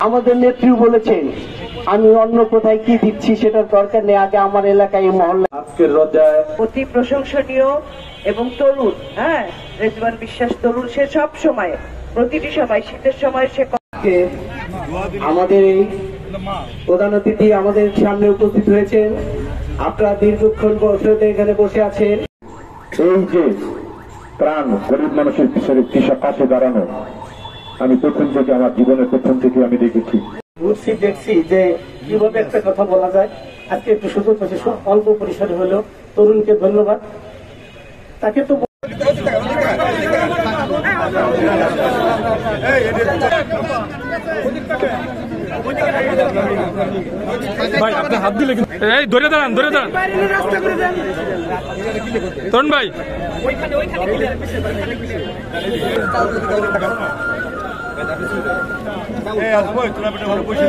আমাদের নেত্রী বলেছেন, আমি অন্য কোথায় কি দিচ্ছি সেটার দরকার নেই, আগে আমার এলাকায় মহল্লা। আজকের রোজায় অতি প্রশংসনীয় এবং তরুণ, রেজওয়ান বিশ্বাস তরুণ, সে সব সময় প্রতিটি সময় শীতের সময় সে আমাদের এই প্রধান অতিথি আমাদের সামনে উপস্থিত হয়েছেন। আপনারা দীর্ঘক্ষণ বছর এখানে বসে আছেন। এই যে প্রাণ গরিব মানুষের পিছনে কৃষক কাছে দাঁড়ানো, আমি প্রথম থেকে আমার জীবনের প্রথম থেকে আমি দেখেছি। ঘুরছি, দেখছি যে কিভাবে একটা কথা বলা যায়। আজকে একটু সুযোগ পেয়েছে, অল্প পরিসরে হলেও তরুণকে ধন্যবাদ। তাকে তো ভাই আপনি হাত দিলে এই ধরে দাঁড়ান তরুণ ভাই। আসবো, তোরা ভালো বসে